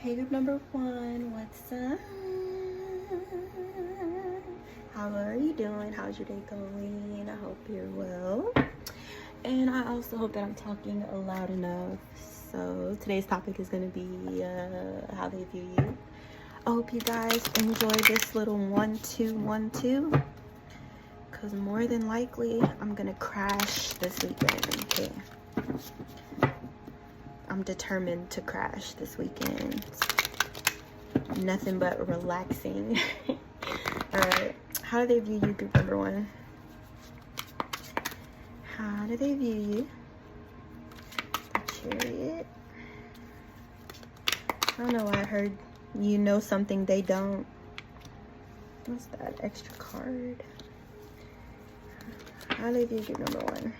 Hey group number one, what's up? How are you doing? How's your day going? I hope you're well. And I also hope that I'm talking loud enough. So today's topic is going to be how they view you. I hope you guys enjoy this little 1-2-1-2. Because more than likely, I'm going to crash this weekend. Okay. I'm determined to crash this weekend. Nothing but relaxing. Alright. How do they view you, group number one? How do they view you? The Chariot. I don't know why I heard you know something they don't. What's that extra card? How do they view group number one?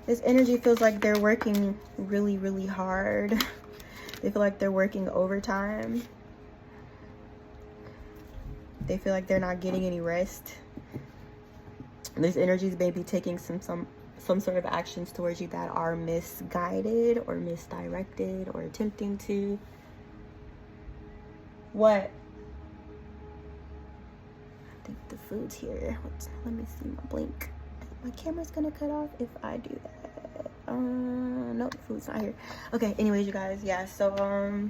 This energy feels like they're working really, really hard. They feel like they're working overtime. They feel like they're not getting any rest. These energies may be taking some sort of actions towards you that are misguided or misdirected or attempting to. What? I think the food's here. Let me see my blink. My camera's gonna cut off if I do that. No, the food's not here. Okay, anyways, you guys, yeah, so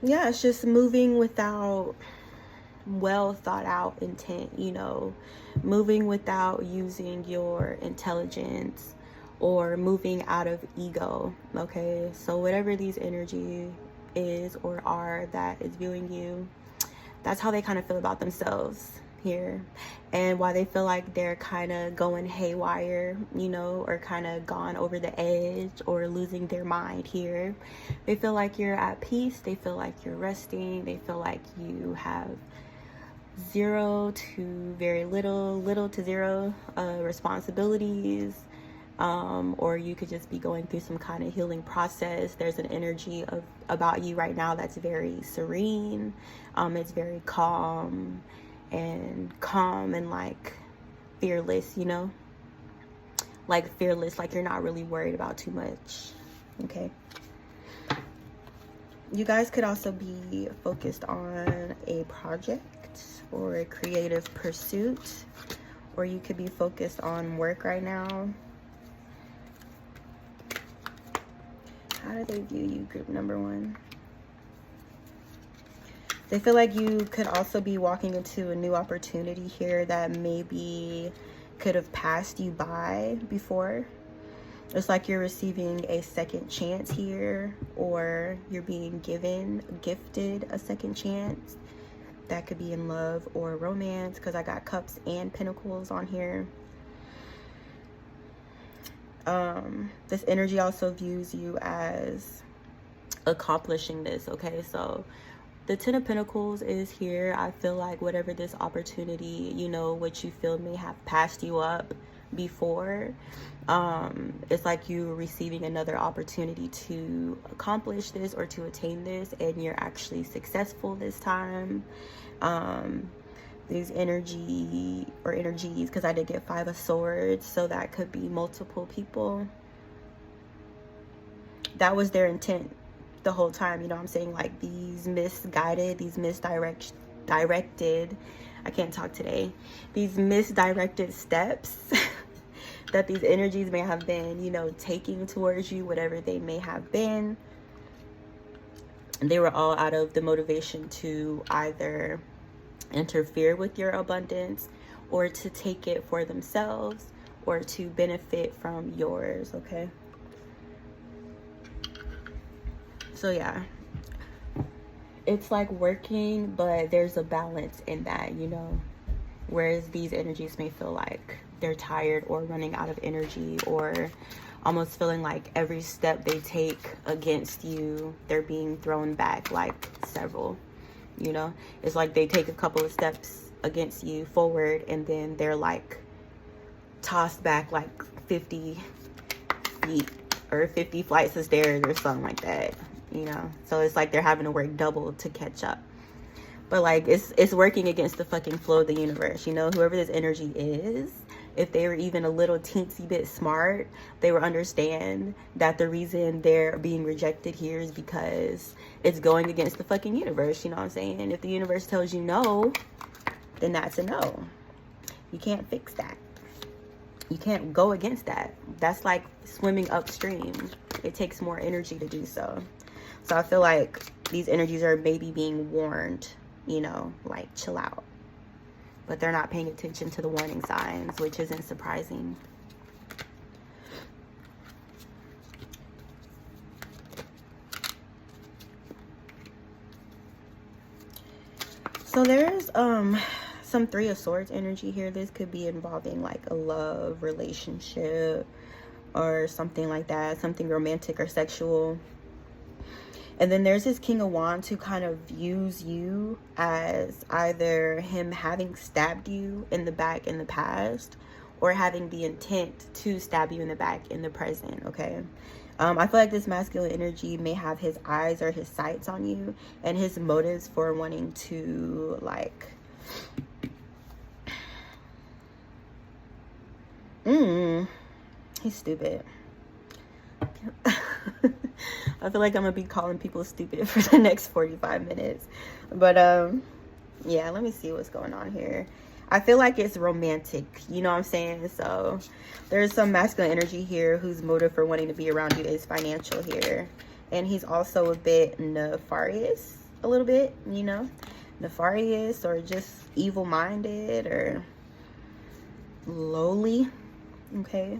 yeah, it's just moving without well thought out intent, you know, moving without using your intelligence or moving out of ego. Okay, so whatever these energy is or are that is viewing you, that's how they kind of feel about themselves here, and why they feel like they're kind of going haywire, you know, or kind of gone over the edge or losing their mind here. They feel like you're at peace. They feel like you're resting. They feel like you have zero to very little to zero responsibilities, or you could just be going through some kind of healing process. There's an energy about you right now that's very serene. It's very calm and like fearless, you know, like fearless, like you're not really worried about too much. Okay, you guys could also be focused on a project or a creative pursuit, or you could be focused on work right now. How do they view you, group number one? They feel like you could also be walking into a new opportunity here that maybe could have passed you by before. It's like you're receiving a second chance here, or you're being gifted a second chance. That could be in love or romance, because I got cups and pentacles on here. This energy also views you as accomplishing this. Okay, so the Ten of Pentacles is here. I feel like whatever this opportunity, you know, what you feel may have passed you up before, it's like you receiving another opportunity to accomplish this or to attain this, and you're actually successful this time. These energies, because I did get 5 of Swords, so that could be multiple people. That was their intent the whole time, you know what I'm saying? Like these misguided, these misdirected, I can't talk today, these misdirected steps that these energies may have been, you know, taking towards you, whatever they may have been, they were all out of the motivation to either interfere with your abundance or to take it for themselves or to benefit from yours. Okay, so yeah, it's like working, but there's a balance in that, you know, whereas these energies may feel like they're tired or running out of energy, or almost feeling like every step they take against you, they're being thrown back like several, you know. It's like they take a couple of steps against you forward, and then they're like tossed back like 50 feet or 50 flights of stairs or something like that, you know. So it's like they're having to work double to catch up. But like it's working against the fucking flow of the universe, you know. Whoever this energy is, if they were even a little teensy bit smart, they would understand that the reason they're being rejected here is because it's going against the fucking universe, you know what I'm saying? If the universe tells you no, then that's a no. You can't fix that. You can't go against that. That's like swimming upstream. It takes more energy to do so. So I feel like these energies are maybe being warned, you know, like chill out. But they're not paying attention to the warning signs, which isn't surprising. So there's some Three of Swords energy here. This could be involving like a love relationship or something like that, something romantic or sexual. And then there's this King of Wands who kind of views you as either him having stabbed you in the back in the past or having the intent to stab you in the back in the present, okay? I feel like this masculine energy may have his eyes or his sights on you, and his motives for wanting to, like, he's stupid. I feel like I'm gonna be calling people stupid for the next 45 minutes. But yeah, let me see what's going on here. I feel like it's romantic, you know what I'm saying? So there's some masculine energy here whose motive for wanting to be around you is financial here. And he's also a bit nefarious, a little bit, you know, nefarious or just evil-minded or lowly, okay?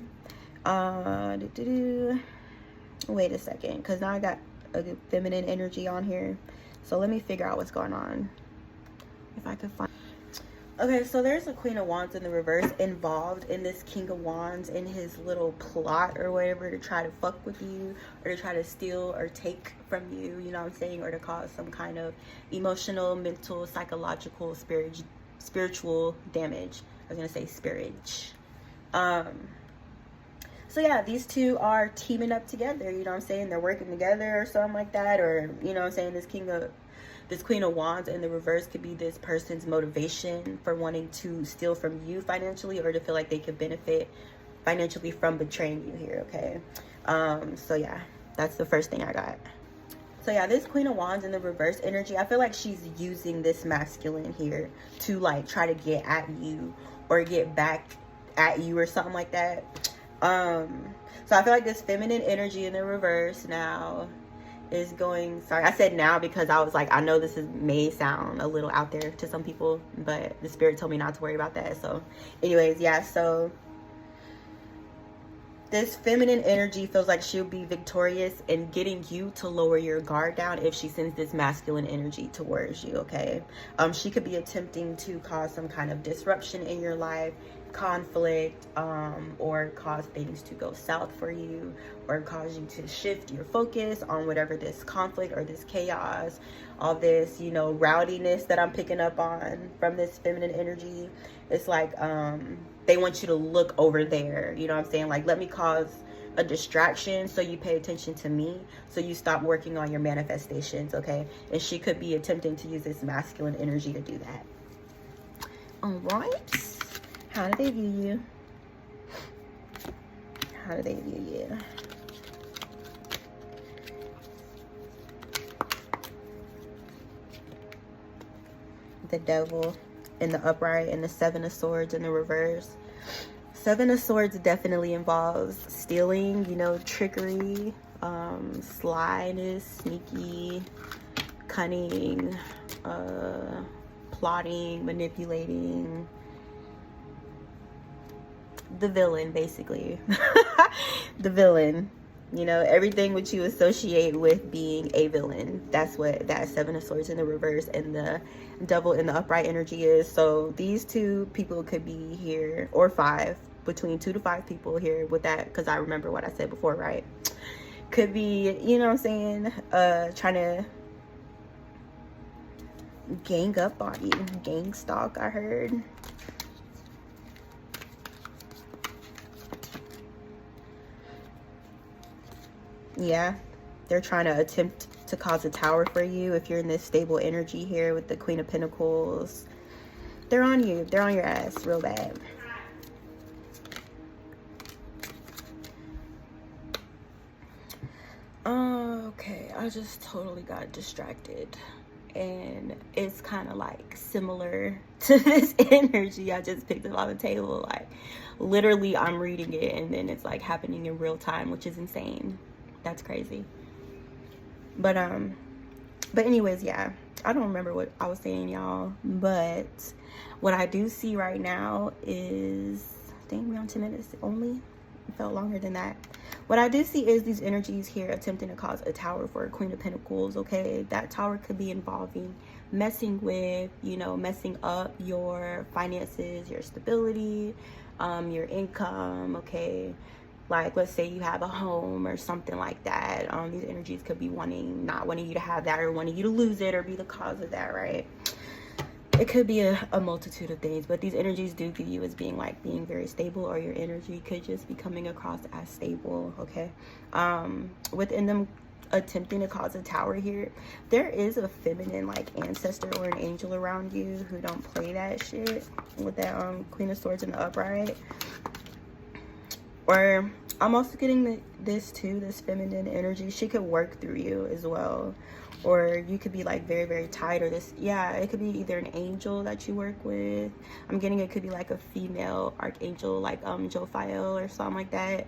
Wait a second, because now I got a good feminine energy on here. So let me figure out what's going on. If I could find... Okay, so there's a Queen of Wands in the reverse involved in this King of Wands in his little plot or whatever to try to fuck with you or to try to steal or take from you, you know what I'm saying? Or to cause some kind of emotional, mental, psychological, spiritual damage. I was going to say spiritual. So yeah, these two are teaming up together, you know what I'm saying? They're working together or something like that. Or, you know what I'm saying, this Queen of Wands in the reverse could be this person's motivation for wanting to steal from you financially or to feel like they could benefit financially from betraying you here, okay? So yeah, that's the first thing I got. So yeah, this Queen of Wands in the reverse energy, I feel like she's using this masculine here to like try to get at you or get back at you or something like that. So I feel like this feminine energy in the reverse now is going, sorry, I said now because I was like, I know this may sound a little out there to some people, but the spirit told me not to worry about that. So anyways, yeah, so this feminine energy feels like she'll be victorious in getting you to lower your guard down if she sends this masculine energy towards you, okay? She could be attempting to cause some kind of disruption in your life, conflict, or cause things to go south for you, or cause you to shift your focus on whatever this conflict or this chaos, all this, you know, rowdiness that I'm picking up on from this feminine energy. It's like they want you to look over there, you know what I'm saying? Like, let me cause a distraction so you pay attention to me, so you stop working on your manifestations, okay? And she could be attempting to use this masculine energy to do that. All right. How do they view you? How do they view you? The Devil in the upright and the Seven of Swords in the reverse. Seven of Swords definitely involves stealing, you know, trickery, slyness, sneaky, cunning, plotting, manipulating. The villain, basically. The villain, you know, everything which you associate with being a villain. That's what that Seven of Swords in the reverse and the Devil in the upright energy is. So these two people could be here, or five, between 2 to 5 people here with that, because I remember what I said before, right? Could be, you know what I'm saying, trying to gang up on you, gang stalk, I heard. Yeah, they're trying to attempt to cause a tower for you. If you're in this stable energy here with the Queen of Pentacles, they're on you. They're on your ass real bad. Okay, I just totally got distracted. And it's kind of like similar to this energy I just picked up on the table. Like literally I'm reading it and then it's like happening in real time, which is insane. That's crazy. But anyways, yeah, I don't remember what I was saying, y'all, but what I do see right now is, dang, we're on 10 minutes only. It felt longer than that. What I do see is these energies here attempting to cause a tower for a Queen of Pentacles. Okay, that tower could be involving messing with, you know, messing up your finances, your stability, your income. Okay, like let's say you have a home or something like that. These energies could be not wanting you to have that, or wanting you to lose it, or be the cause of that, right? It could be a multitude of things, but these energies do view you as being very stable, or your energy could just be coming across as stable. Okay, within them attempting to cause a tower here, there is a feminine like ancestor or an angel around you who don't play that shit with that Queen of Swords in the upright. Or I'm also getting this feminine energy. She could work through you as well. Or you could be like very, very tight, or this, yeah, it could be either an angel that you work with. I'm getting it could be like a female archangel, like Jophiel or something like that.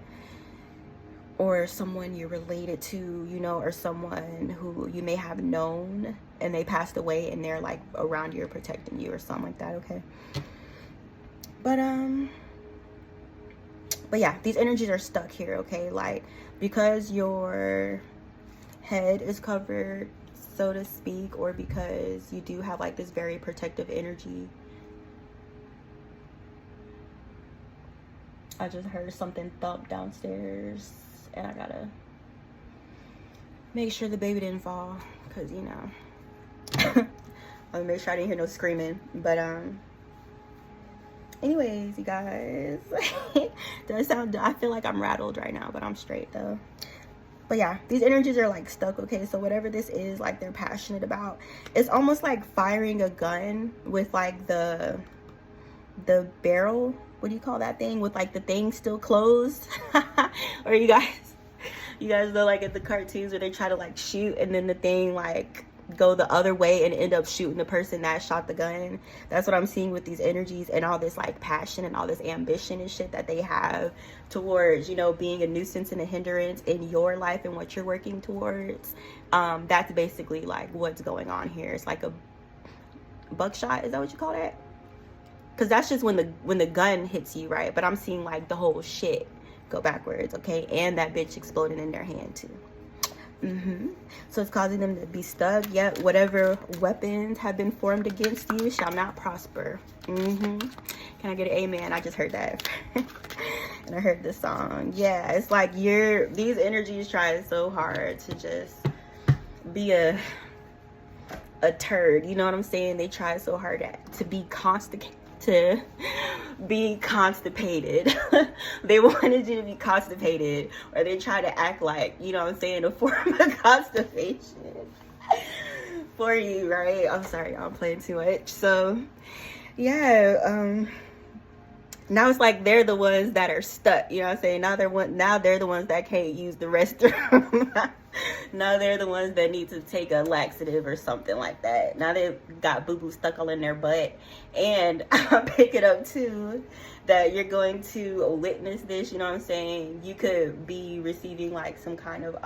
Or someone you're related to, you know, or someone who you may have known and they passed away and they're like around you or protecting you or something like that, okay? But yeah, these energies are stuck here, okay? Like, because your head is covered, so to speak, or because you do have like this very protective energy. I just heard something thump downstairs and I gotta make sure the baby didn't fall, because you know I'll make sure I didn't hear no screaming. But anyways, you guys, I feel like I'm rattled right now, but I'm straight though. But yeah, these energies are like stuck, okay? So whatever this is, like they're passionate about, it's almost like firing a gun with like the barrel, what do you call that thing, with like the thing still closed? Or you guys know like at the cartoons where they try to like shoot and then the thing like go the other way and end up shooting the person that shot the gun. That's what I'm seeing with these energies and all this like passion and all this ambition and shit that they have towards, you know, being a nuisance and a hindrance in your life and what you're working towards. That's basically like what's going on here. It's like a buckshot, is that what you call that? Because that's just when the gun hits you, right? But I'm seeing like the whole shit go backwards, okay? And that bitch exploding in their hand too. So it's causing them to be stuck. Yet whatever weapons have been formed against you shall not prosper. Can I get an amen? I just heard that. And I heard this song. Yeah, it's like these energies trying so hard to just be a turd, you know what I'm saying? They try so hard to be constipated. They wanted you to be constipated, or they try to act like, you know what I'm saying, a form of constipation for you, right? I'm sorry, I'm playing too much. So yeah, now it's like they're the ones that are stuck, you know what I'm saying? Now they're the ones that can't use the restroom. Now they're the ones that need to take a laxative or something like that. Now they've got boo-boo stuck all in their butt. And I pick it up too that you're going to witness this, you know what I'm saying? You could be receiving like some kind of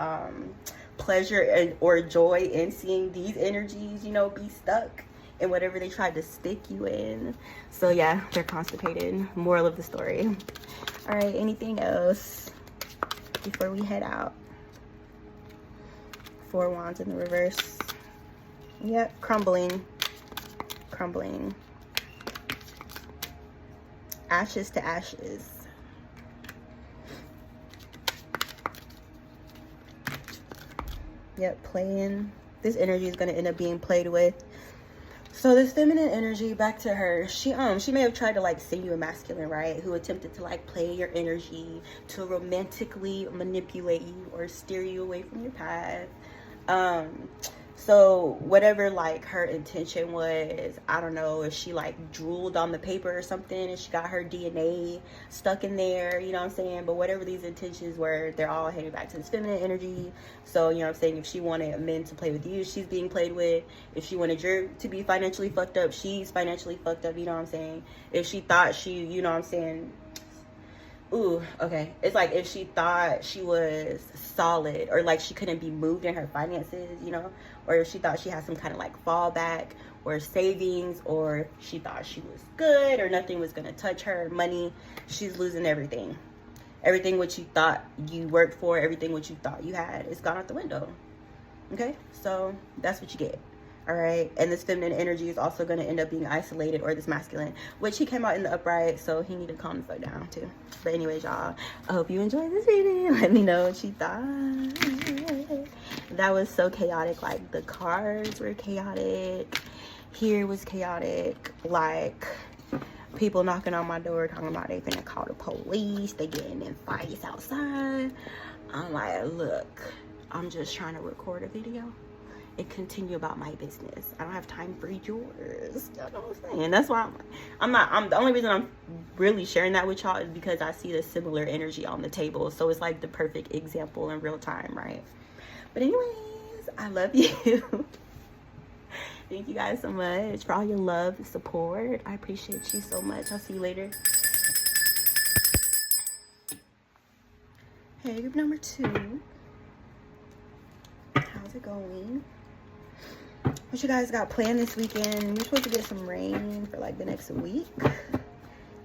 pleasure or joy in seeing these energies, you know, be stuck in whatever they tried to stick you in. So yeah, they're constipated. Moral of the story. All right, anything else before we head out? 4 wands in the reverse. Yep, crumbling. Ashes to ashes. Yep, playing. This energy is going to end up being played with. So this feminine energy, back to her, she may have tried to like sing you a masculine, right? Who attempted to like play your energy to romantically manipulate you or steer you away from your path. So whatever like her intention was, I don't know if she like drooled on the paper or something and she got her DNA stuck in there, you know what I'm saying? But whatever these intentions were, they're all heading back to this feminine energy. So, you know what I'm saying? If she wanted men to play with you, she's being played with. If she wanted you to be financially fucked up, she's financially fucked up, you know what I'm saying? If she thought she, you know what I'm saying? Ooh, okay. It's like if she thought she was solid or like she couldn't be moved in her finances, you know, or if she thought she had some kind of like fallback or savings, or if she thought she was good or nothing was going to touch her money, she's losing everything. Everything what you thought you worked for, everything what you thought you had, is gone out the window. Okay? So that's what you get. All right, and this feminine energy is also going to end up being isolated, or this masculine, which he came out in the upright, so he needed to calm the fuck down too. But anyways, y'all, I hope you enjoyed this reading. Let me know what you thought. That was so chaotic. Like, the cards were chaotic, here was chaotic, like people knocking on my door talking about they finna call the police, they getting in fights outside. I'm like, look, I'm just trying to record a video and continue about my business. I don't have time for yours. You know what I'm saying? That's why I'm the only reason I'm really sharing that with y'all is because I see the similar energy on the table. So it's like the perfect example in real time, right? But anyways, I love you. Thank you guys so much for all your love and support. I appreciate you so much. I'll see you later. Hey, group number 2. How's it going? What you guys got planned this weekend? We're supposed to get some rain for like the next week,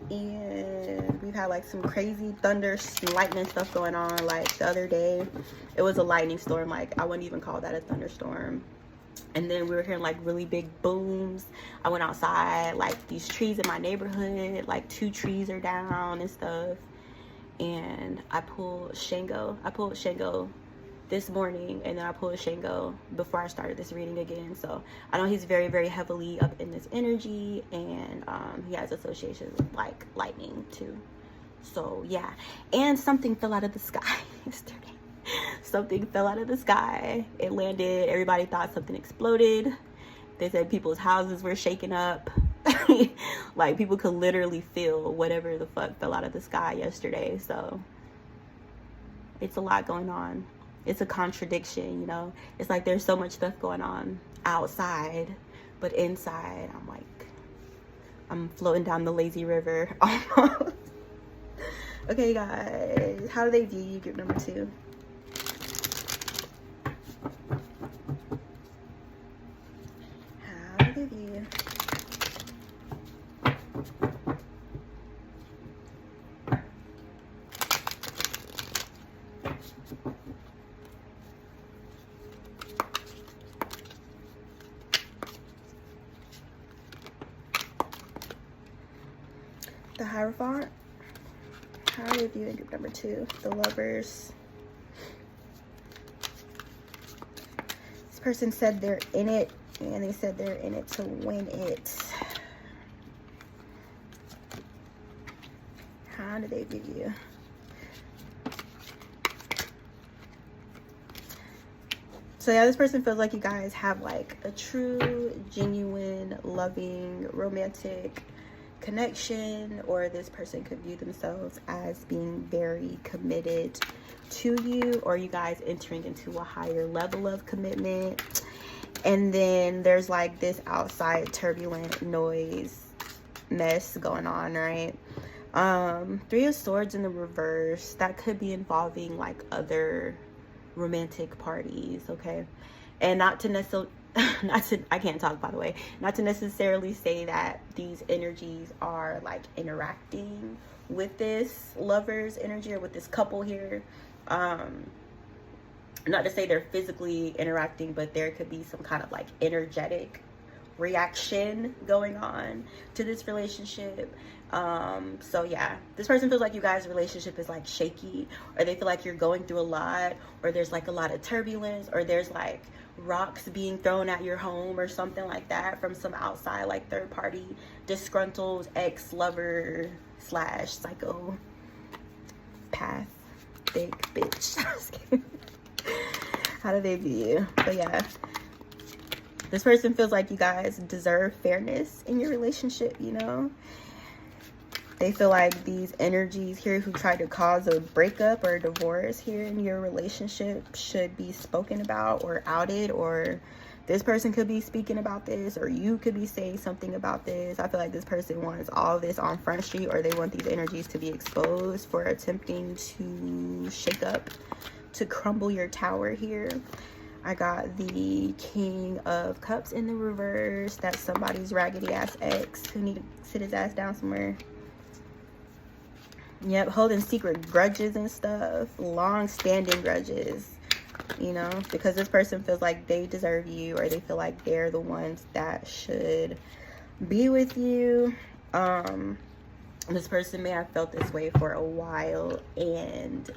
and we've had like some crazy thunder, lightning stuff going on. Like the other day it was a lightning storm. Like I wouldn't even call that a thunderstorm. And then we were hearing like really big booms. I went outside, like these trees in my neighborhood, like 2 trees are down and stuff, and I pulled Shango this morning, and then I pulled Shango before I started this reading again. So I know he's very, very heavily up in this energy, and he has associations with like lightning too. So yeah, and something fell out of the sky yesterday. Something fell out of the sky. It landed. Everybody thought something exploded. They said people's houses were shaken up. Like people could literally feel whatever the fuck fell out of the sky yesterday. So it's a lot going on. It's a contradiction, you know. It's like there's so much stuff going on outside, but inside I'm floating down the lazy river almost. Okay guys, how do they view you, group number 2? How do they view you? The Hierophant, how are they viewing group number 2? The Lovers. This person said they're in it, and they said they're in it to win it. How do they view you? So yeah, this person feels like you guys have like a true, genuine, loving, romantic connection, or this person could view themselves as being very committed to you, or you guys entering into a higher level of commitment. And then there's like this outside turbulent noise mess going on, right? 3 of Swords in the reverse, that could be involving like other romantic parties, okay? And not to necessarily I can't talk, by the way, not to necessarily say that these energies are like interacting with this lover's energy or with this couple here. Not to say they're physically interacting, but there could be some kind of like energetic reaction going on to this relationship. So yeah, this person feels like you guys' relationship is like shaky, or they feel like you're going through a lot, or there's like a lot of turbulence, or there's like rocks being thrown at your home or something like that from some outside like third party disgruntled ex-lover / psychopath big bitch. How do they view you? But yeah, this person feels like you guys deserve fairness in your relationship, you know? They feel like these energies here who try to cause a breakup or a divorce here in your relationship should be spoken about or outed, or this person could be speaking about this, or you could be saying something about this. I feel like this person wants all this on Front Street, or they want these energies to be exposed for attempting to shake up, to crumble your tower here. I got the King of Cups in the reverse. That's somebody's raggedy ass ex who need to sit his ass down somewhere. Yep, holding secret grudges and stuff, long-standing grudges, you know, because this person feels like they deserve you, or they feel like they're the ones that should be with you. This person may have felt this way for a while, and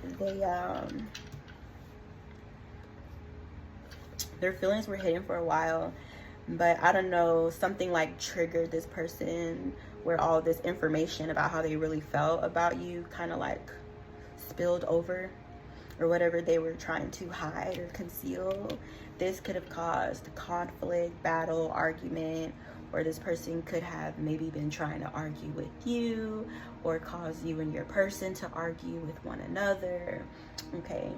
their feelings were hidden for a while, but I don't know, something like triggered this person where all this information about how they really felt about you kind of like spilled over, or whatever they were trying to hide or conceal. This could have caused conflict, battle, argument, or this person could have maybe been trying to argue with you, or cause you and your person to argue with one another. Okay,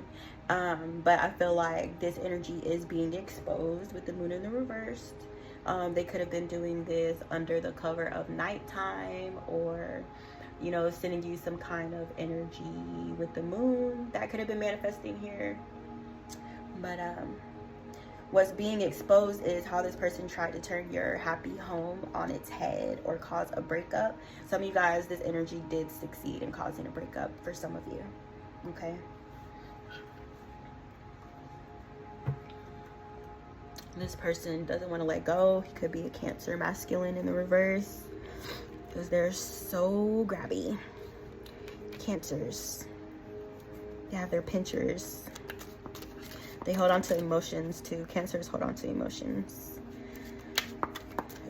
but I feel like this energy is being exposed with the moon in the reverse. They could have been doing this under the cover of nighttime, or, you know, sending you some kind of energy with the moon that could have been manifesting here. But what's being exposed is how this person tried to turn your happy home on its head or cause a breakup. Some of you guys, this energy did succeed in causing a breakup for some of you. Okay. This person doesn't want to let go. He could be a Cancer masculine in the reverse, because they're so grabby. Cancers, they have their pinchers. They hold on to emotions too. Cancers hold on to emotions.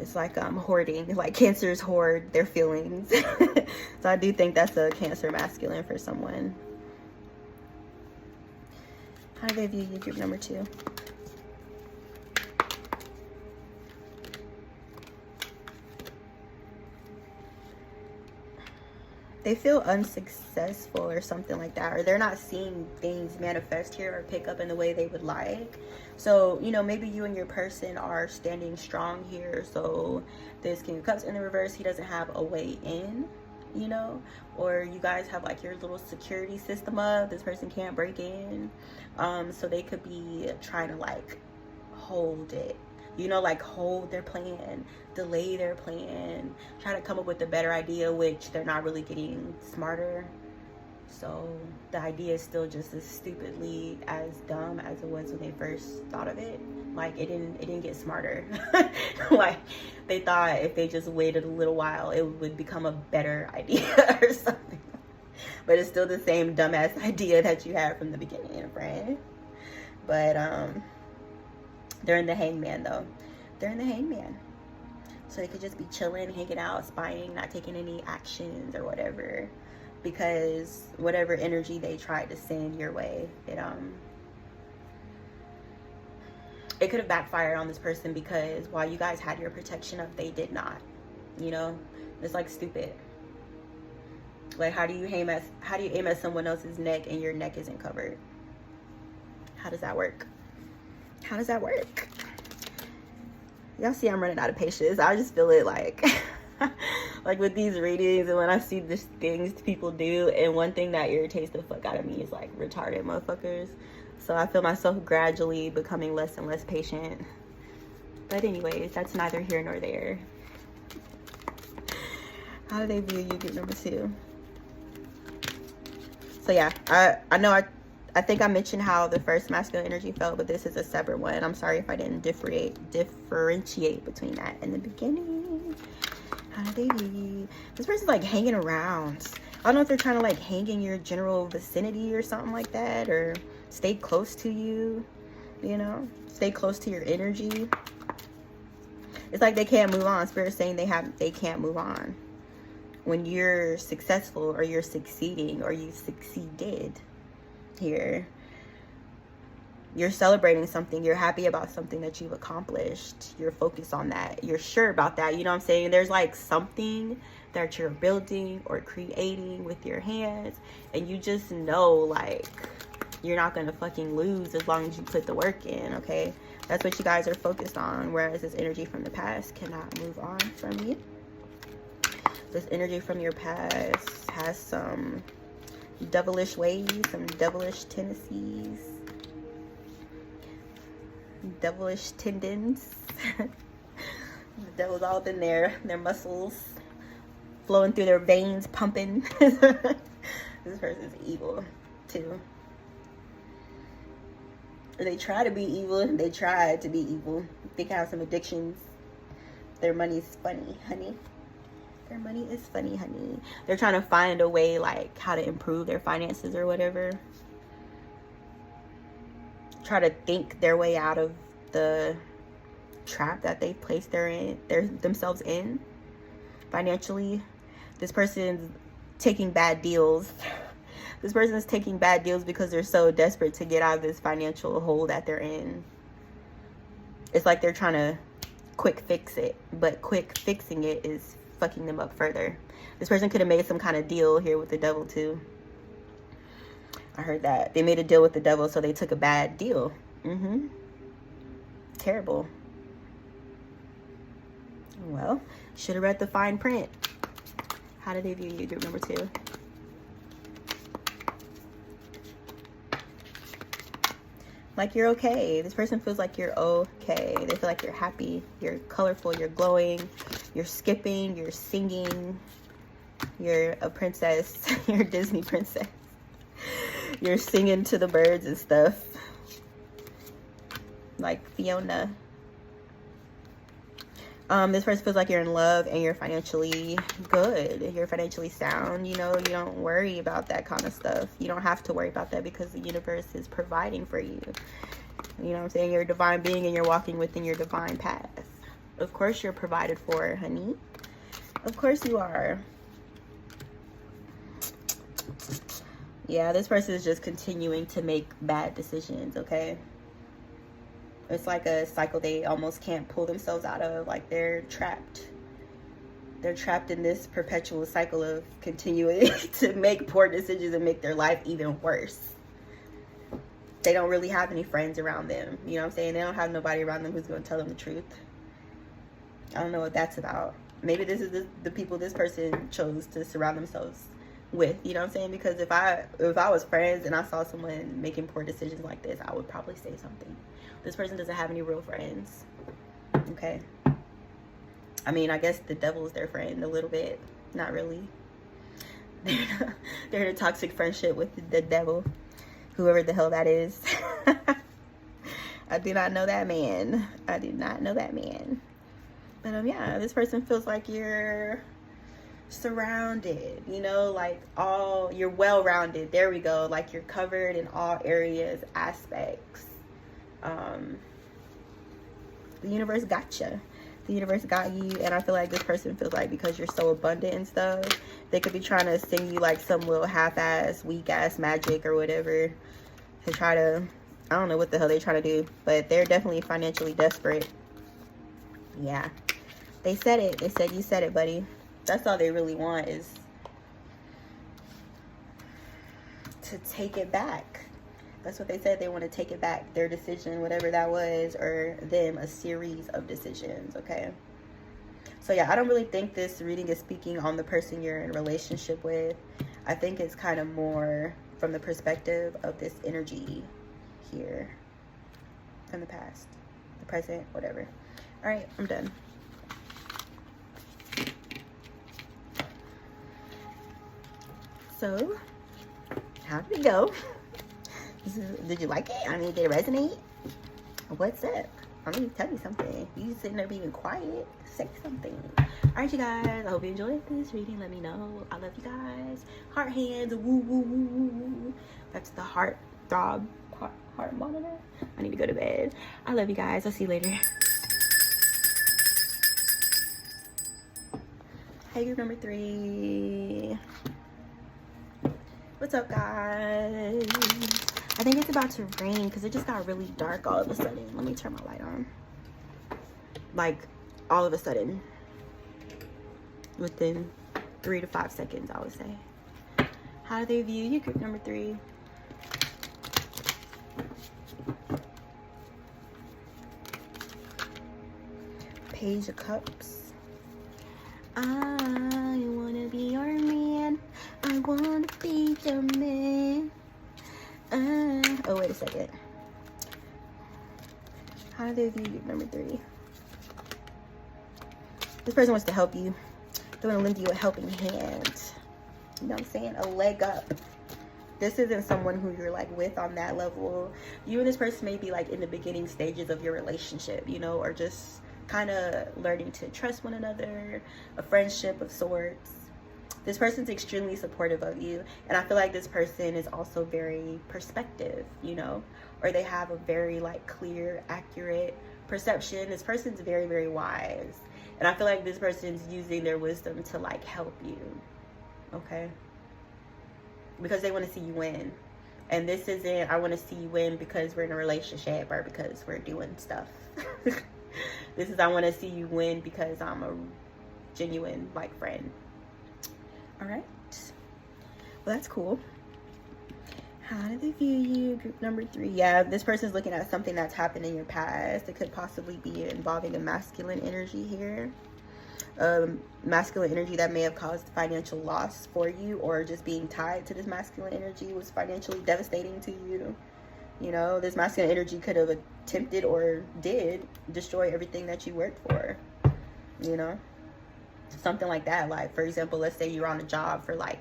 It's like hoarding, like Cancers hoard their feelings. So I do think that's a Cancer masculine for someone. How do they view you, group number 2? They feel unsuccessful or something like that, or they're not seeing things manifest here or pick up in the way they would like. So, you know, maybe you and your person are standing strong here. So this King of Cups in the reverse, he doesn't have a way in, you know, or you guys have like your little security system up. This person can't break in. So they could be trying to like hold it, you know, like hold their plan, delay their plan, try to come up with a better idea, which they're not really getting smarter. So the idea is still just as stupidly as dumb as it was when they first thought of it. Like it didn't get smarter. Like they thought if they just waited a little while, it would become a better idea or something. But it's still the same dumbass idea that you had from the beginning, right? But they're in the Hangman though. They're in the Hangman. So they could just be chilling, hanging out, spying, not taking any actions or whatever. Because whatever energy they tried to send your way, it could have backfired on this person, because while you guys had your protection up, they did not. You know? It's like stupid. Like how do you aim at someone else's neck and your neck isn't covered? How does that work? How does that work? Y'all see I'm running out of patience. I just feel it like like with these readings, and when I see these things people do, and one thing that irritates the fuck out of me is like retarded motherfuckers. So I feel myself gradually becoming less and less patient. But anyways, that's neither here nor there. How do they view you, group number 2? So yeah, I know I think I mentioned how the first masculine energy felt, but this is a separate one. I'm sorry if I didn't differentiate between that in the beginning. How do they view? This person's like hanging around. I don't know if they're trying to like hang in your general vicinity or something like that, or stay close to you, you know, stay close to your energy. It's like they can't move on. Spirit's saying they can't move on. When you're successful, or you're succeeding, or you succeeded here, You're celebrating something. You're happy about something that you've accomplished. You're focused on that. You're sure about that. You know what I'm saying? There's like something that you're building or creating with your hands, and you just know like you're not gonna fucking lose as long as you put the work in. Okay, that's what you guys are focused on, whereas this energy from the past cannot move on from you. This energy from your past has some devilish ways, some devilish tendencies, devilish tendons. The devil's all up in there, their muscles flowing through their veins, pumping. This person's evil too. They try to be evil. They try to be evil. They can have some addictions. Their money's funny, honey. Their money is funny, honey. They're trying to find a way, like, how to improve their finances or whatever. Try to think their way out of the trap that they've placed themselves in financially. This person's taking bad deals. This person is taking bad deals because they're so desperate to get out of this financial hole that they're in. It's like they're trying to quick fix it, but quick fixing it is fucking them up further. This person could have made some kind of deal here with the devil too. I heard that. They made a deal with the devil, so they took a bad deal. Terrible. Well, should have read the fine print. How do they view you, group number 2? Like you're okay. This person feels like you're okay. They feel like you're happy, you're colorful, you're glowing, you're skipping, you're singing, you're a princess, you're a Disney princess. You're singing to the birds and stuff. Like Fiona. This person feels like you're in love and you're financially good. You're financially sound. You know, you don't worry about that kind of stuff. You don't have to worry about that because the universe is providing for you. You know what I'm saying? You're a divine being and you're walking within your divine path. Of course you're provided for, honey. Of course you are. Yeah, this person is just continuing to make bad decisions, okay? It's like a cycle they almost can't pull themselves out of. Like they're trapped. They're trapped in this perpetual cycle of continuing to make poor decisions and make their life even worse. They don't really have any friends around them. You know what I'm saying? They don't have nobody around them who's going to tell them the truth. I don't know what that's about. Maybe this is the people this person chose to surround themselves with. You know what I'm saying? Because if I was friends and I saw someone making poor decisions like this, I would probably say something. This person doesn't have any real friends. Okay. I mean, I guess the devil is their friend a little bit. Not really. They're in a toxic friendship with the devil. Whoever the hell that is. I do not know that man. I do not know that man. But yeah, this person feels like you're surrounded, you know, like you're well-rounded. There we go. Like you're covered in all areas, aspects. The universe got you. The universe got you. And I feel like this person feels like because you're so abundant and stuff, they could be trying to sing you like some little half-ass, weak-ass magic or whatever to try to, I don't know what the hell they're trying to do, but they're definitely financially desperate. Yeah, they said it. They said you said it, buddy. That's all they really want is to take it back. That's what they said. They want to take it back. Their decision, whatever that was, or them, a series of decisions, okay? So yeah, I don't really think this reading is speaking on the person you're in a relationship with. I think it's kind of more from the perspective of this energy here. From the past, the present, whatever. All right, I'm done. So, how did it go? Did you like it? I mean, did it resonate? What's up? I mean, tell me something. You sitting there being quiet. Say something. All right, you guys. I hope you enjoyed this reading. Let me know. I love you guys. Heart hands. Woo, woo, woo, woo, woo. That's the heart throb. Heart monitor. I need to go to bed. I love you guys. I'll see you later. Hey, group number 3. What's up, guys? I think it's about to rain because it just got really dark all of a sudden. Let me turn my light on. Like, all of a sudden. Within 3 to 5 seconds, I would say. How do they view you, group number 3? Page of Cups. I wanna be your man. I wanna be your man. Oh, wait a second. How do they view you, number 3? This person wants to help you. They want to lend you a helping hand. You know what I'm saying? A leg up. This isn't someone who you're like with on that level. You and this person may be like in the beginning stages of your relationship, you know, or just kind of learning to trust one another, a friendship of sorts. This person's extremely supportive of you, and I feel like this person is also very perspective, you know, or they have a very like clear, accurate perception. This person's very, very wise, and I feel like this person's using their wisdom to like help you, okay? Because they want to see you win. And this isn't, I want to see you win because we're in a relationship or because we're doing stuff. This is, I want to see you win because I'm a genuine like friend. All right. Well, that's cool. How do they view you? Group number 3. Yeah, this person's looking at something that's happened in your past. It could possibly be involving a masculine energy here. Masculine energy that may have caused financial loss for you, or just being tied to this masculine energy was financially devastating to you. You know, this masculine energy could have attempted or did destroy everything that you worked for, you know, something like that. Like, for example, let's say you're on a job for like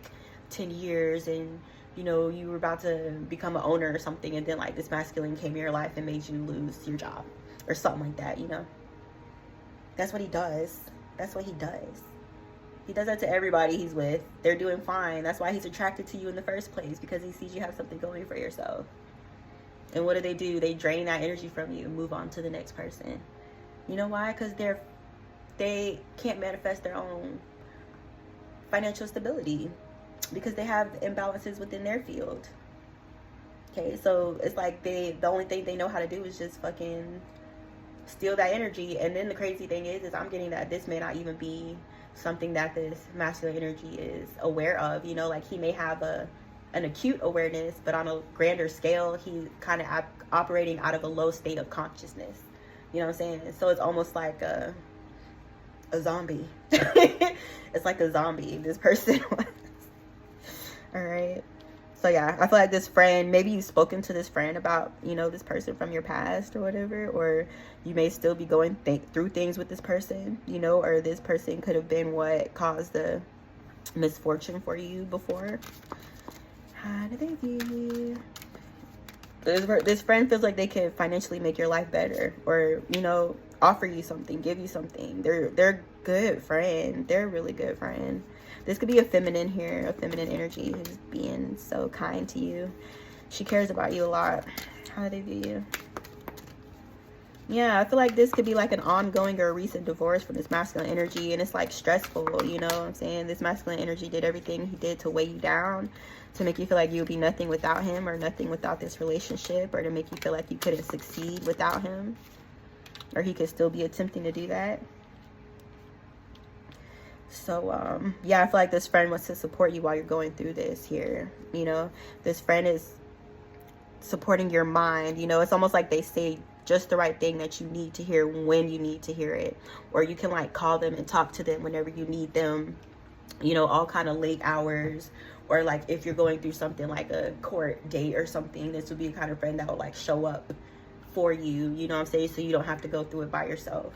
10 years and, you know, you were about to become an owner or something, and then like this masculine came in your life and made you lose your job or something like that, you know. That's what he does. That's what he does. He does that to everybody he's with. They're doing fine. That's why he's attracted to you in the first place, because he sees you have something going for yourself. And what do? They drain that energy from you and move on to the next person. You know why? Because they can't manifest their own financial stability because they have imbalances within their field. Okay, so it's like the only thing they know how to do is just fucking steal that energy. And then the crazy thing is I'm getting that this may not even be something that this masculine energy is aware of. You know, like he may have an acute awareness, but on a grander scale, he's kind of operating out of a low state of consciousness. You know what I'm saying? So it's almost like a zombie. It's like a zombie, this person was. All right. So yeah, I feel like this friend, maybe you've spoken to this friend about, you know, this person from your past or whatever, or you may still be going through things with this person, you know, or this person could have been what caused the misfortune for you before. How do they view you? This friend feels like they can financially make your life better, or, you know, offer you something, give you something. They're good friend. They're a really good friend. This could be a feminine here, a feminine energy who's being so kind to you. She cares about you a lot. How do they view you? Yeah, I feel like this could be like an ongoing or a recent divorce from this masculine energy, and it's like stressful, you know what I'm saying? This masculine energy did everything he did to weigh you down, to make you feel like you would be nothing without him, or nothing without this relationship, or to make you feel like you couldn't succeed without him, or he could still be attempting to do that. So yeah, I feel like this friend wants to support you while you're going through this here. You know, this friend is supporting your mind. You know, it's almost like they say just the right thing that you need to hear when you need to hear it, or you can like call them and talk to them whenever you need them, you know, all kind of late hours, or like if you're going through something like a court date or something, this would be the kind of friend that will like show up for you, you know what I'm saying, so you don't have to go through it by yourself.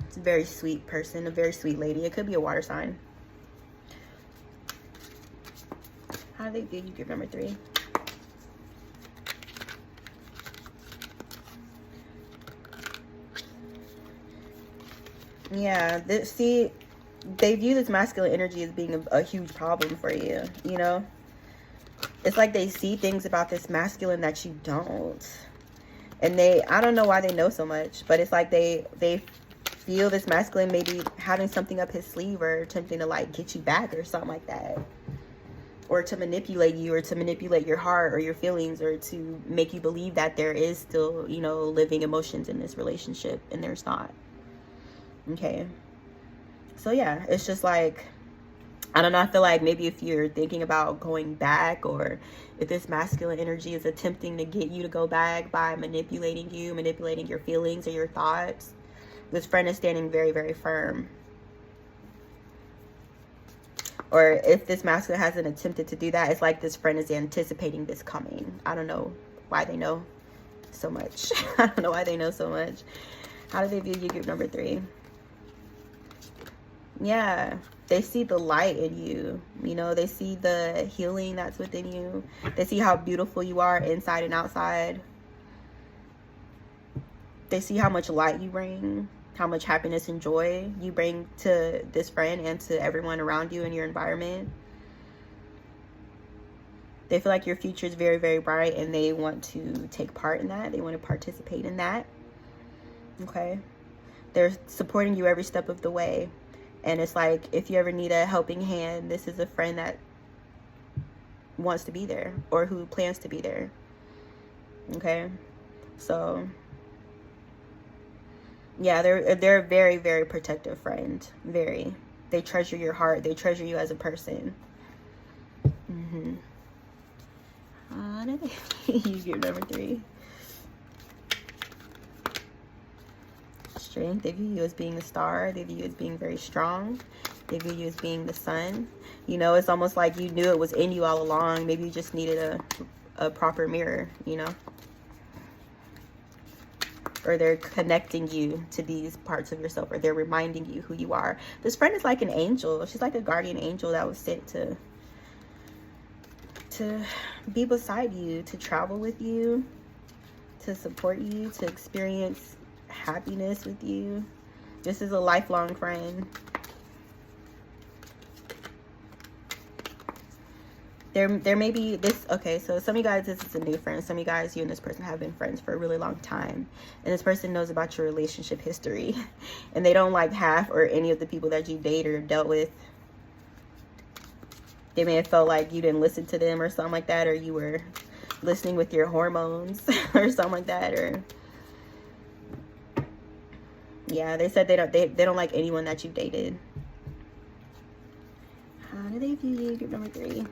It's a very sweet person, a very sweet lady. It could be a water sign. How do they view you, group number 3? Yeah, see, they view this masculine energy as being a huge problem for you, you know? It's like they see things about this masculine that you don't. And I don't know why they know so much, but it's like they feel this masculine maybe having something up his sleeve or attempting to like get you back or something like that. or to manipulate you, or to manipulate your heart or your feelings, or to make you believe that there is still, you know, living emotions in this relationship, and there's not. Okay. So yeah, it's just like, I don't know, I feel like maybe if you're thinking about going back, or if this masculine energy is attempting to get you to go back by manipulating you, manipulating your feelings or your thoughts, this friend is standing very, very firm. Or if this masculine hasn't attempted to do that, it's like this friend is anticipating this coming. I don't know why they know so much. I don't know why they know so much. How do they view you, group number 3? Yeah, they see the light in you. You know, they see the healing that's within you. They see how beautiful you are inside and outside. They see how much light you bring, how much happiness and joy you bring to this friend and to everyone around you in your environment. They feel like your future is very, very bright, and they want to take part in that. They want to participate in that. Okay. They're supporting you every step of the way. And it's like, if you ever need a helping hand, this is a friend that wants to be there, or who plans to be there. Okay. So yeah, they're a very, very protective friend. Very. They treasure your heart. They treasure you as a person. You get number 3. Strength. They view you as being the star. They view you as being very strong. They view you as being the sun. You know, it's almost like you knew it was in you all along. Maybe you just needed a proper mirror, you know. Or they're connecting you to these parts of yourself, or they're reminding you who you are. This friend is like an angel. She's like a guardian angel that was sent to be beside you, to travel with you, to support you, to experience happiness with you. This is a lifelong friend. There may be this, okay, so some of you guys, this is a new friend. Some of you guys, you and this person have been friends for a really long time, and this person knows about your relationship history, and they don't like half or any of the people that you date or dealt with. They may have felt like you didn't listen to them or something like that, or you were listening with your hormones or something like that. Or yeah, they said they don't like anyone that you've dated. How do they view you, group number 3?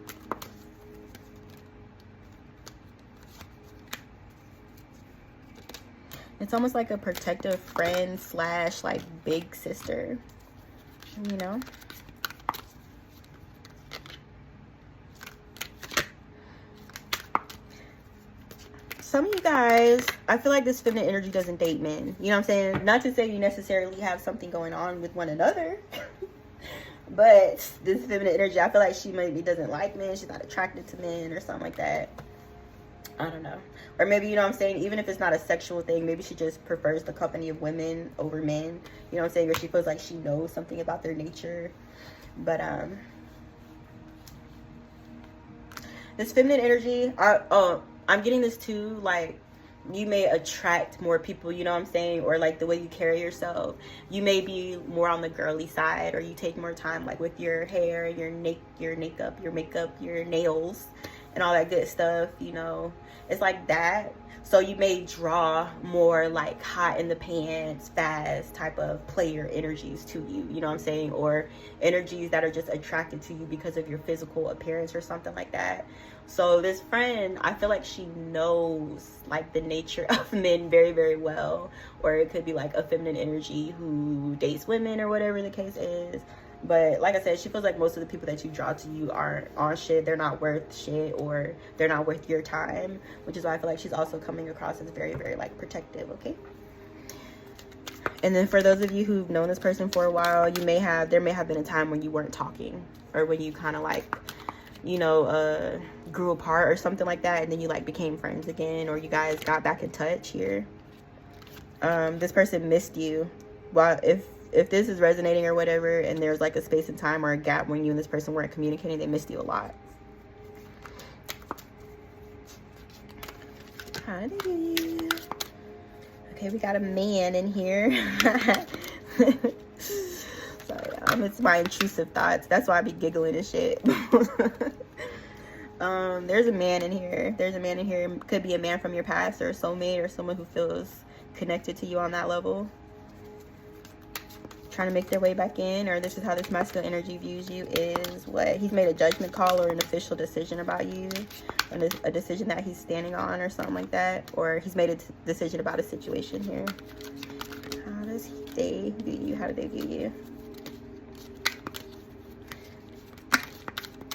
It's almost like a protective friend / like big sister, you know? Some of you guys, I feel like this feminine energy doesn't date men. You know what I'm saying? Not to say you necessarily have something going on with one another. But this feminine energy, I feel like she maybe doesn't like men. She's not attracted to men or something like that. I don't know. Or maybe, you know what I'm saying, even if it's not a sexual thing, maybe she just prefers the company of women over men. You know what I'm saying? Or she feels like she knows something about their nature. But this feminine energy, I'm getting this too, like, you may attract more people, you know what I'm saying? Or like the way you carry yourself. You may be more on the girly side, or you take more time like with your hair, your makeup, your nails, and all that good stuff, you know. It's like that. So you may draw more like hot in the pants, fast type of player energies to you, you know what I'm saying? Or energies that are just attracted to you because of your physical appearance or something like that. So this friend, I feel like she knows like the nature of men very, very well. Or it could be like a feminine energy who dates women or whatever the case is. But like I said, she feels like most of the people that you draw to you aren't on shit. They're not worth shit, or they're not worth your time, which is why I feel like she's also coming across as very, very like protective, okay? And then for those of you who've known this person for a while, there may have been a time when you weren't talking, or when you kind of like, you know, grew apart or something like that, and then you like became friends again, or you guys got back in touch here. This person missed you. Well, if this is resonating or whatever, and there's like a space and time or a gap when you and this person weren't communicating, they missed you a lot. Hi, baby. Okay, we got a man in here. Sorry, it's my intrusive thoughts. That's why I be giggling and shit. There's a man in here. There's a man in here. Could be a man from your past or a soulmate or someone who feels connected to you on that level. Trying to make their way back in, or this is how this masculine energy views you, is what? He's made a judgment call or an official decision about you, and a decision that he's standing on or something like that, or he's made a decision about a situation here. How does they view you? How do they view you?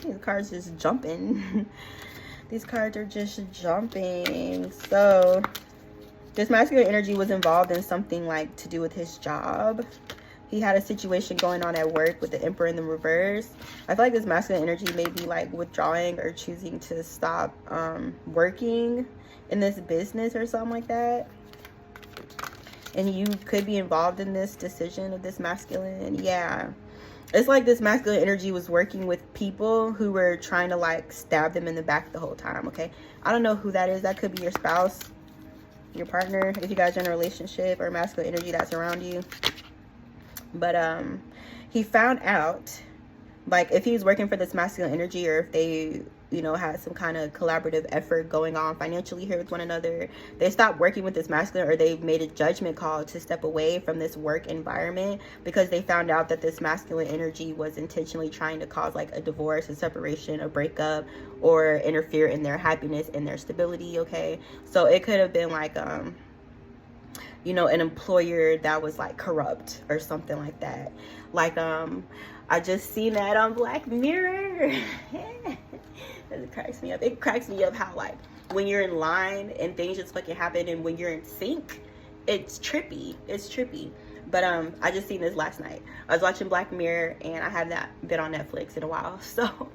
These cards just jumping. These cards are just jumping. So this masculine energy was involved in something like to do with his job. He had a situation going on at work with the Emperor in the reverse. I feel like this masculine energy may be like withdrawing or choosing to stop working in this business or something like that. And you could be involved in this decision of this masculine. Yeah. It's like this masculine energy was working with people who were trying to like stab them in the back the whole time, okay? I don't know who that is. That could be your spouse, your partner, if you guys are in a relationship, or masculine energy that's around you. But he found out, like, if he was working for this masculine energy, or if they, you know, had some kind of collaborative effort going on financially here with one another, they stopped working with this masculine, or they made a judgment call to step away from this work environment because they found out that this masculine energy was intentionally trying to cause like a divorce, a separation, a breakup, or interfere in their happiness and their stability, okay? So it could have been like you know, an employer that was like corrupt or something like that. Like I just seen that on Black Mirror. It cracks me up. It cracks me up how like when you're in line and things just fucking happen, and when you're in sync, it's trippy. It's trippy. But I just seen this last night. I was watching Black Mirror, and I have not been on Netflix in a while, so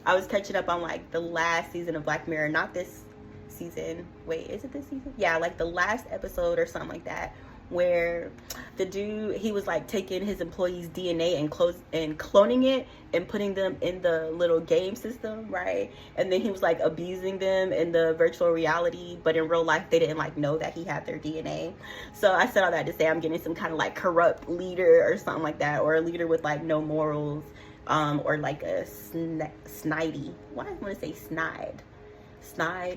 I was catching up on like the last season of Black Mirror, not this season. Wait, is it this season? Yeah, like the last episode or something like that, where the dude, he was like taking his employees' DNA and cloning it and putting them in the little game system, right? And then he was like abusing them in the virtual reality, but in real life they didn't like know that he had their DNA. So I said all that to say I'm getting some kind of like corrupt leader or something like that, or a leader with like no morals, or like a snidey, why do I want to say snide,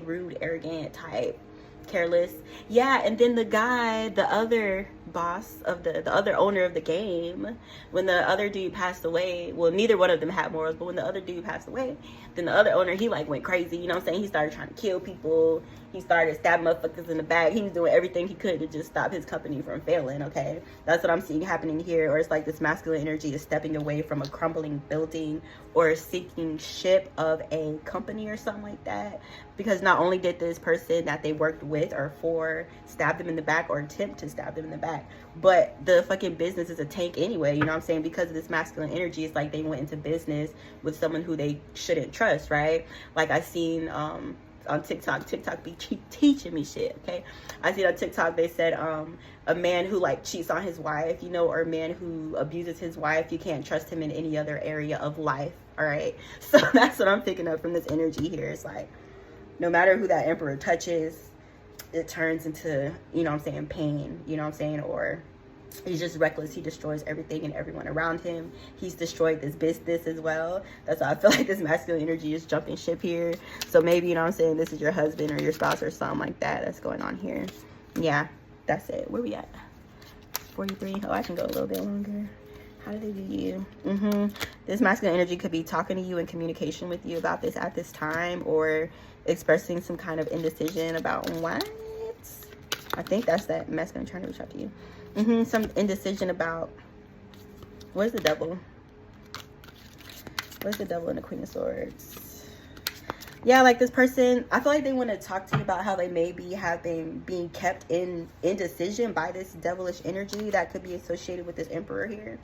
rude, arrogant type, careless. Yeah. And then the guy, the other boss of the other owner of the game, when the other dude passed away, well, neither one of them had morals, but when the other dude passed away, then the other owner, he like went crazy, you know what I'm saying? He started trying to kill people. He started stabbing motherfuckers in the back. He was doing everything he could to just stop his company from failing, okay? That's what I'm seeing happening here. Or it's like this masculine energy is stepping away from a crumbling building or a sinking ship of a company or something like that. Because not only did this person that they worked with or for stab them in the back or attempt to stab them in the back, but the fucking business is a tank anyway, you know what I'm saying? Because of this masculine energy, it's like they went into business with someone who they shouldn't trust, right? Like I seen on TikTok be teaching me shit, okay? I see on TikTok they said a man who like cheats on his wife, you know, or a man who abuses his wife, you can't trust him in any other area of life, all right? So that's what I'm picking up from this energy here. It's like no matter who that emperor touches, it turns into, you know what I'm saying, pain, you know what I'm saying? Or he's just reckless. He destroys everything and everyone around him. He's destroyed this business as well. That's why I feel like this masculine energy is jumping ship here. So maybe, you know what I'm saying, this is your husband or your spouse or something like that that's going on here. Yeah, that's it. Where we at? 43. Oh, I can go a little bit longer. How do they view you? This masculine energy could be talking to you in communication with you about this at this time, or expressing some kind of indecision about what? I think that's that masculine trying to reach out to you. Some indecision about, where's the devil? Where's the devil and the Queen of Swords? Yeah, like this person, I feel like they want to talk to you about how they maybe have been being kept in indecision by this devilish energy that could be associated with this emperor here.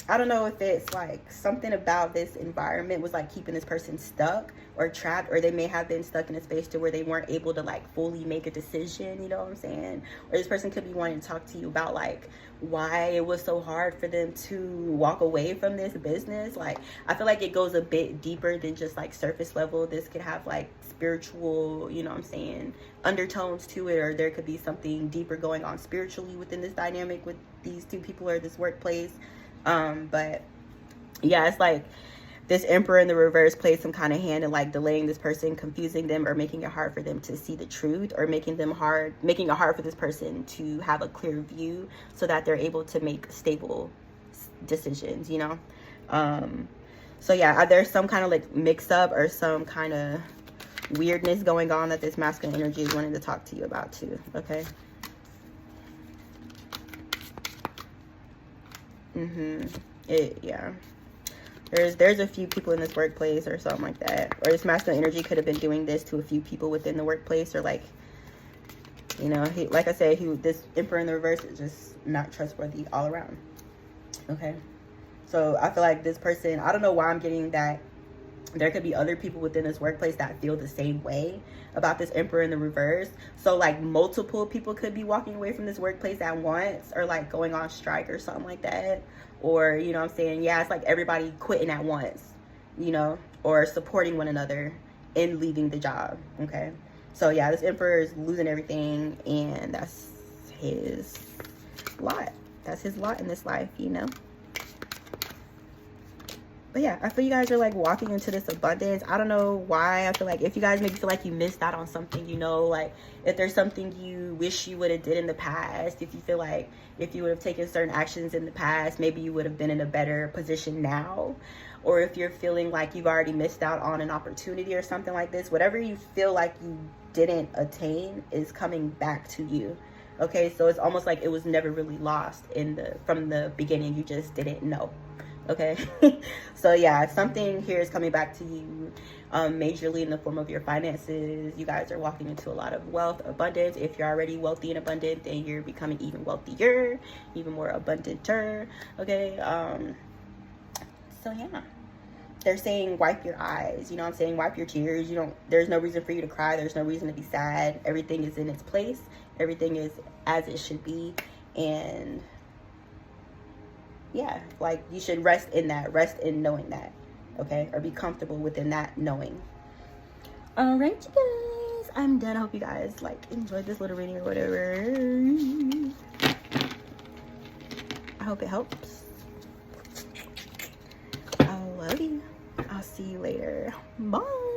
I don't know if it's like something about this environment was like keeping this person stuck or trapped, or they may have been stuck in a space to where they weren't able to like fully make a decision, you know what I'm saying? Or this person could be wanting to talk to you about like why it was so hard for them to walk away from this business. Like I feel like it goes a bit deeper than just like surface level. This could have like spiritual, you know what I'm saying, undertones to it, or there could be something deeper going on spiritually within this dynamic with these two people or this workplace. But yeah, it's like this Emperor in the reverse plays some kind of hand in like delaying this person, confusing them, or making it hard for them to see the truth, or making it hard for this person to have a clear view so that they're able to make stable decisions, you know. So yeah, there's some kind of like mix up or some kind of weirdness going on that this masculine energy is wanting to talk to you about too. Okay. Yeah, there's a few people in this workplace or something like that, or this masculine energy could have been doing this to a few people within the workplace, or like, you know, like I said, this Emperor in the reverse is just not trustworthy all around. Okay, so I feel like this person, I don't know why I'm getting that there could be other people within this workplace that feel the same way about this Emperor in the reverse. So like multiple people could be walking away from this workplace at once, or like going on strike or something like that. Or, you know what I'm saying? Yeah, it's like everybody quitting at once, you know, or supporting one another in leaving the job. Okay. So yeah, this Emperor is losing everything, and that's his lot. That's his lot in this life, you know. But yeah, I feel you guys are like walking into this abundance. I don't know why. I feel like if you guys maybe feel like you missed out on something, you know, like if there's something you wish you would have did in the past, if you feel like if you would have taken certain actions in the past, maybe you would have been in a better position now. Or if you're feeling like you've already missed out on an opportunity or something like this, whatever you feel like you didn't attain is coming back to you. Okay, so it's almost like it was never really lost from the beginning. You just didn't know. Okay. So yeah, something here is coming back to you majorly in the form of your finances. You guys are walking into a lot of wealth, abundance. If you're already wealthy and abundant, then you're becoming even wealthier, even more abundanter. Okay. So yeah, they're saying wipe your eyes, you know what I'm saying? Wipe your tears. There's no reason for you to cry. There's no reason to be sad. Everything is in its place. Everything is as it should be. And yeah, like you should rest in that, rest in knowing that, okay? Or be comfortable within that knowing. All right, you guys, I'm done. I hope you guys like enjoyed this little reading or whatever. I hope it helps. I love you. I'll see you later. Bye.